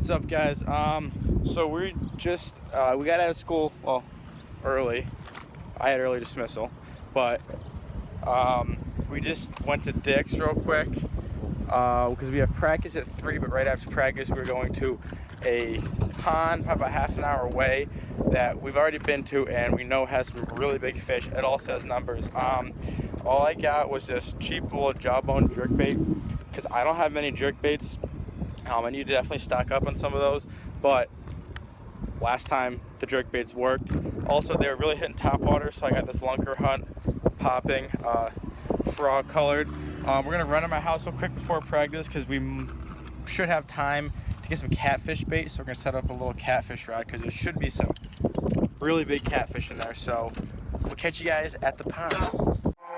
What's up, guys? So we got out of school, well, early. I had early dismissal, but we just went to Dick's real quick because we have practice at 3, but right after practice we're going to a pond probably about half an hour away that we've already been to and we know has some really big fish. It also has numbers. All I got was this cheap little jawbone jerkbait because I don't have many jerkbaits. I need to definitely stock up on some of those, but last time the jerkbaits worked. Also, they were really hitting top water, so I got this lunker hunt popping, frog colored. We're gonna run to my house real quick before practice because we should have time to get some catfish bait. So we're gonna set up a little catfish rod because there should be some really big catfish in there. So we'll catch you guys at the pond.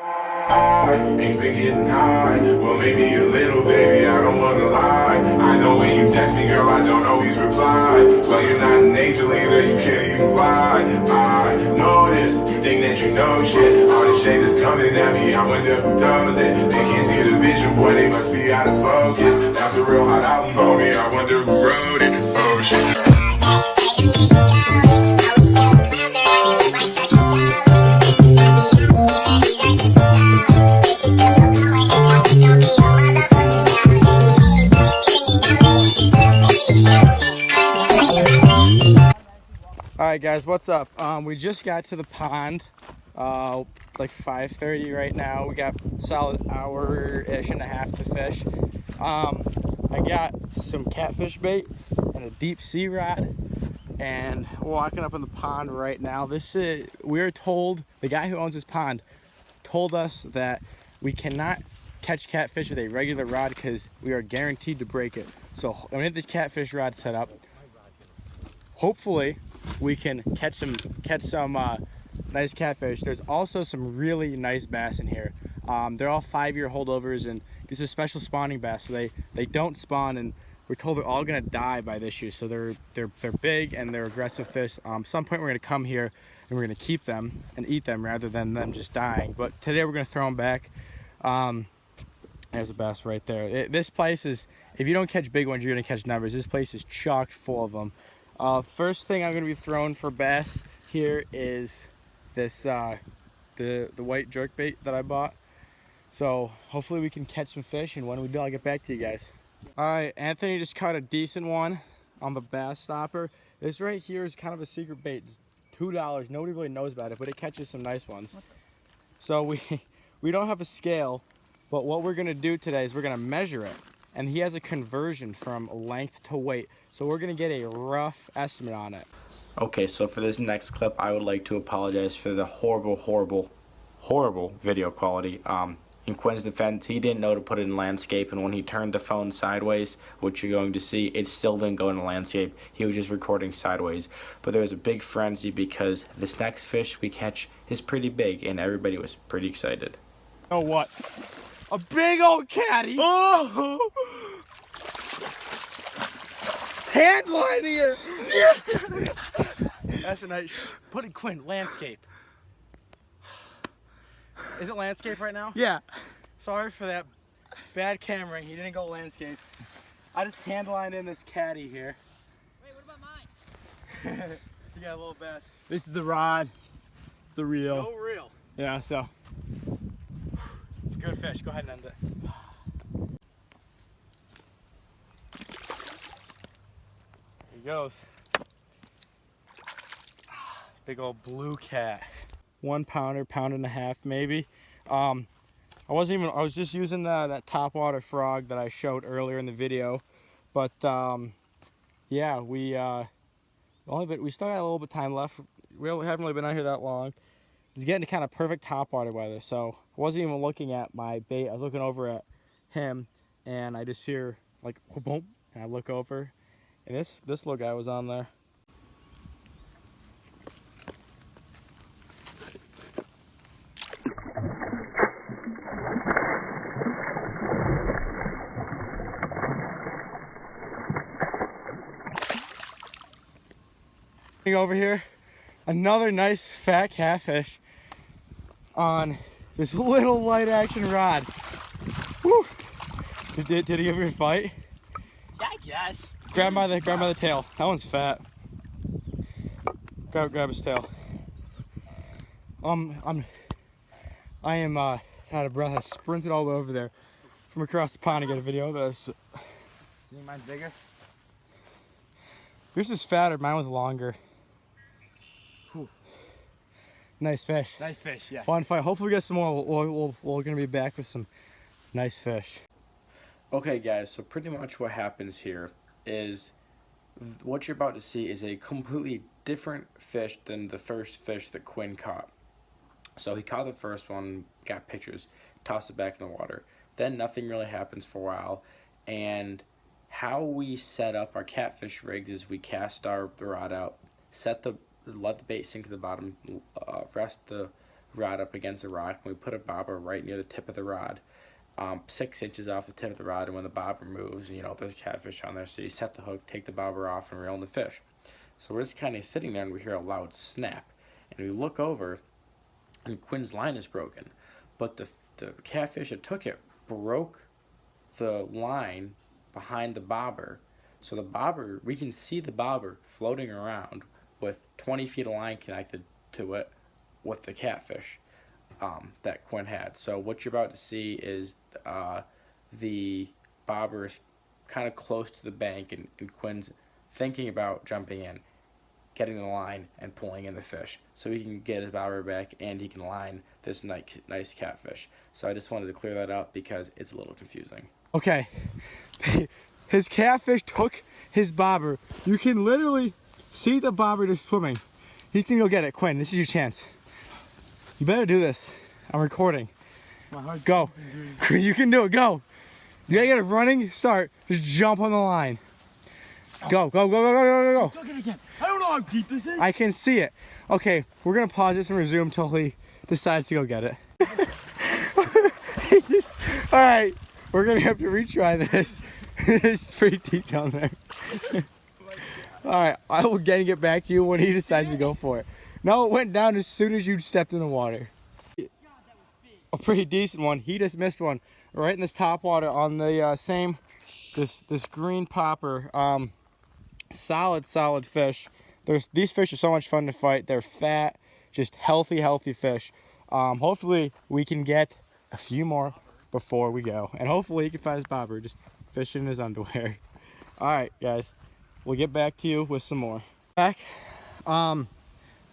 I ain't been getting high, well maybe a little, baby, I don't wanna lie. I know when you text me, girl, I don't always reply. Well, you're not an angel either, you can't even fly. I know this, you think that you know shit. All the shade is coming at me, I wonder who does it. They can't see the vision, boy, they must be out of focus. That's a real hot album, homie, I wonder who wrote it. Oh shit. Alright guys, what's up? We just got to the pond, like 5:30 right now. We got a solid hour-ish and a half to fish. I got some catfish bait and a deep sea rod, and we're walking up in the pond right now. We are told, the guy who owns this pond told us that we cannot catch catfish with a regular rod because we are guaranteed to break it. So I'm gonna get this catfish rod set up. Hopefully we can catch some nice catfish. There's also some really nice bass in here. They're all 5-year holdovers, and these are special spawning bass, so they don't spawn, and we're told they're all gonna die by this year. So they're big and they're aggressive fish. Some point we're gonna come here and we're gonna keep them and eat them rather than them just dying. But today we're gonna throw them back. There's a bass right there. This place is, if you don't catch big ones, you're gonna catch numbers. This place is chock full of them. First thing I'm going to be throwing for bass here is this the white jerkbait that I bought. So hopefully we can catch some fish, and when we do, I'll get back to you guys. Alright, Anthony just caught a decent one on the bass stopper. This right here is kind of a secret bait. It's $2. Nobody really knows about it, but it catches some nice ones. So we don't have a scale, but what we're going to do today is we're going to measure it. And he has a conversion from length to weight. So we're gonna get a rough estimate on it. Okay, so for this next clip, I would like to apologize for the horrible video quality. In Quinn's defense, he didn't know to put it in landscape, and when he turned the phone sideways, which you're going to see, it still didn't go in landscape. He was just recording sideways. But there was a big frenzy because this next fish we catch is pretty big, and everybody was pretty excited. Oh, what? A big old catty! Oh! Handline here! Yeah. That's a nice. Put it, Quinn, landscape. Is it landscape right now? Yeah. Sorry for that bad camera. He didn't go landscape. I just handlined in this catty here. Wait, what about mine? You got a little bass. This is the rod. It's the reel. No reel. Yeah, so. It's a good fish. Go ahead and end it. Here he goes. Big old blue cat. 1 pounder, pound and a half maybe. I was just using that top water frog that I showed earlier in the video, but yeah, we still got a little bit of time left. We haven't really been out here that long. It's getting to kind of perfect top water weather, so I wasn't even looking at my bait. I was looking over at him, and I just hear like boom, and I look over, and this little guy was on there. Over here, another nice fat catfish on this little light action rod. Woo. Did he give you a fight? I guess. Grab by the tail. That one's fat. Grab his tail. I am out of breath. I sprinted all the way over there from across the pond to get a video of this. You think mine's bigger? Yours is fatter. Mine was longer. Whew. Nice fish. Nice fish, yes. Fun fight. Hopefully we get some more. We're gonna be back with some nice fish. Okay, guys. So pretty much what happens here is what you're about to see is a completely different fish than the first fish that Quinn caught. So he caught the first one, got pictures, tossed it back in the water. Then nothing really happens for a while, and how we set up our catfish rigs is we cast the rod out, let the bait sink to the bottom, rest the rod up against a rock, and we put a bobber right near the tip of the rod, 6 inches off the tip of the rod, and when the bobber moves, you know, there's catfish on there, so you set the hook, take the bobber off, and reel in the fish. So we're just kind of sitting there, and we hear a loud snap, and we look over, and Quinn's line is broken, but the catfish that took it broke the line behind the bobber. So the bobber, we can see the bobber floating around with 20 feet of line connected to it with the catfish that Quinn had. So what you're about to see is the bobber is kind of close to the bank, and Quinn's thinking about jumping in, getting the line, and pulling in the fish so he can get his bobber back and he can line this nice catfish. So I just wanted to clear that up because it's a little confusing. Okay, his catfish took his bobber. You can literally see the bobber just swimming. He's gonna go get it. Quinn, this is your chance. You better do this. I'm recording. Go. You can do it. Go. You gotta get a running start. Just jump on the line. Go, go, go, go, go, go, go. Took it again. I don't know how deep this is. I can see it. Okay, we're gonna pause this and resume until he decides to go get it. All right, we're gonna have to retry this. It's pretty deep down there. All right, I will get back to you when he decides to go for it. No, it went down as soon as you stepped in the water. A pretty decent one. He just missed one right in this top water on the same, this green popper. Solid fish. These fish are so much fun to fight. They're fat, just healthy fish. Hopefully we can get a few more before we go, and hopefully he can find his bobber just fishing in his underwear. All right, guys, we'll get back to you with some more. I'm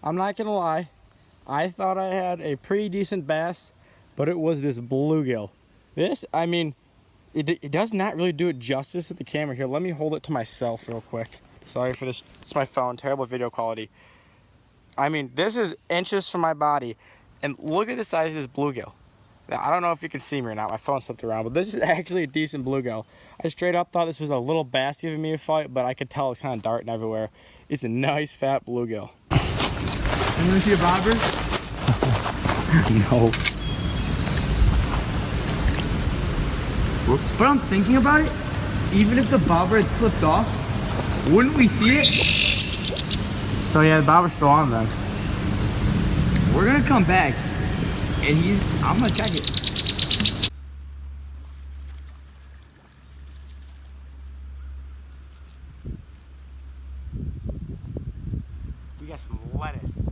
not gonna lie, I thought I had a pretty decent bass, but it was this bluegill. This, I mean, it does not really do it justice at the camera here. Let me hold it to myself real quick. Sorry for this, it's my phone, terrible video quality. I mean, this is inches from my body, and look at the size of this bluegill. Now, I don't know if you can see me or not, my phone slipped around, but this is actually a decent bluegill. I straight up thought this was a little bass giving me a fight, but I could tell it's kind of darting everywhere. It's a nice fat bluegill. You want to see a bobber? No. But I'm thinking about it, even if the bobber had slipped off, wouldn't we see it? So yeah, the bobber's still on then. We're gonna come back, and I'm gonna check it. We got some lettuce.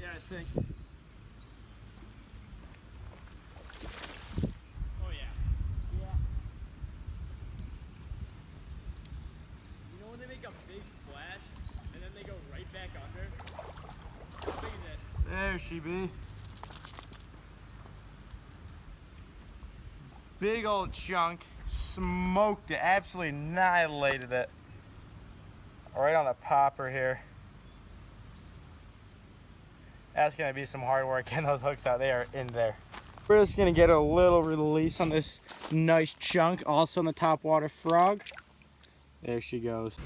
Yeah, I think. Oh yeah. Yeah. You know when they make a big splash and then they go right back under? How big is it? There she be. Big old chunk. Smoked it. Absolutely annihilated it. Right on the popper here. That's gonna be some hard work getting those hooks out. They are in there. We're just gonna get a little release on this nice chunk, also on the topwater frog. There she goes.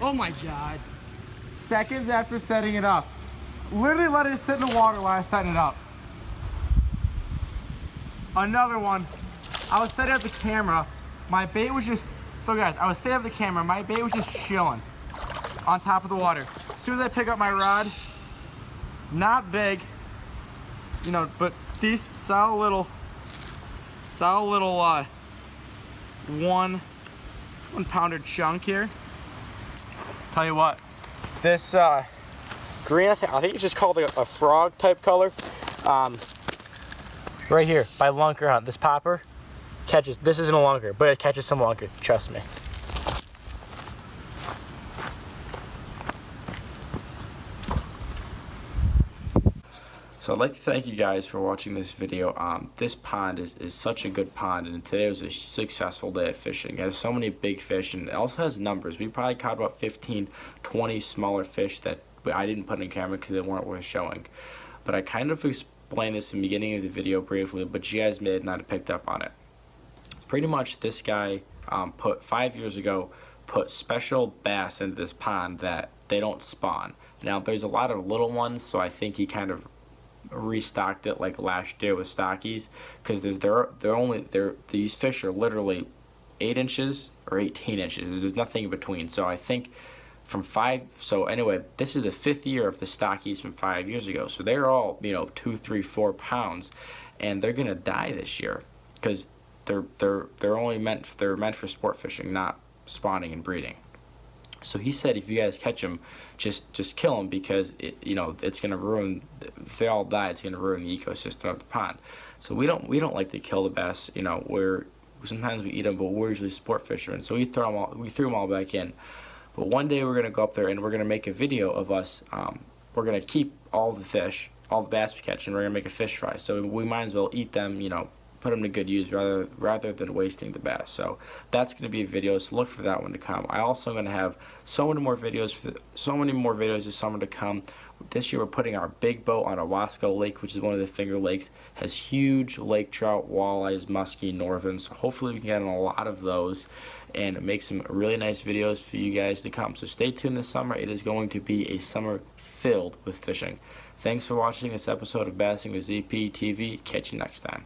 Oh my God. Seconds after setting it up. Literally let it sit in the water while I was setting it up. Another one. I was setting up the camera. My bait was just, so guys, I was setting up the camera. My bait was just chilling on top of the water. As soon as I pick up my rod, not big, you know, but decent, solid little 1 pounder chunk here. Tell you what, this green, I think it's just called a frog type color. Right here by lunker hunt, this popper catches, this isn't a lunker, but it catches some lunker, trust me. So I'd like to thank you guys for watching this video. This pond is such a good pond, and today was a successful day of fishing. It has so many big fish, and it also has numbers. We probably caught about 15, 20 smaller fish that I didn't put in camera because they weren't worth showing. But I kind of explained this in the beginning of the video briefly, but you guys may have not picked up on it. Pretty much this guy put 5 years ago, put special bass into this pond that they don't spawn. Now there's a lot of little ones, so I think he kind of restocked it like last year with stockies, because these fish are literally 8 inches or 18 inches. There's nothing in between. So I think from 5, so anyway, this is the 5th year of the stockies from 5 years ago. So they're all, you know, 2, 3, 4 pounds, and they're gonna die this year because they're meant for sport fishing, not spawning and breeding. So he said, if you guys catch them, just kill them, because it's gonna ruin. If they all die, it's gonna ruin the ecosystem of the pond. So we don't like to kill the bass. You know, sometimes we eat them, but we're usually sport fishermen. So we threw them all back in. But one day we're gonna go up there and we're gonna make a video of us. We're gonna keep all the fish, all the bass we catch, and we're gonna make a fish fry. So we might as well eat them. You know, put them to good use rather than wasting the bass. So that's going to be a video, so look for that one to come. I also going to have so many more videos this summer to come. This year we're putting our big boat on Owasco Lake, which is one of the Finger Lakes. Has huge lake trout, walleyes, muskie, northern. So hopefully we can get on a lot of those and make some really nice videos for you guys to come. So stay tuned this summer. It is going to be a summer filled with fishing. Thanks for watching this episode of Bassing with ZP TV. Catch you next time.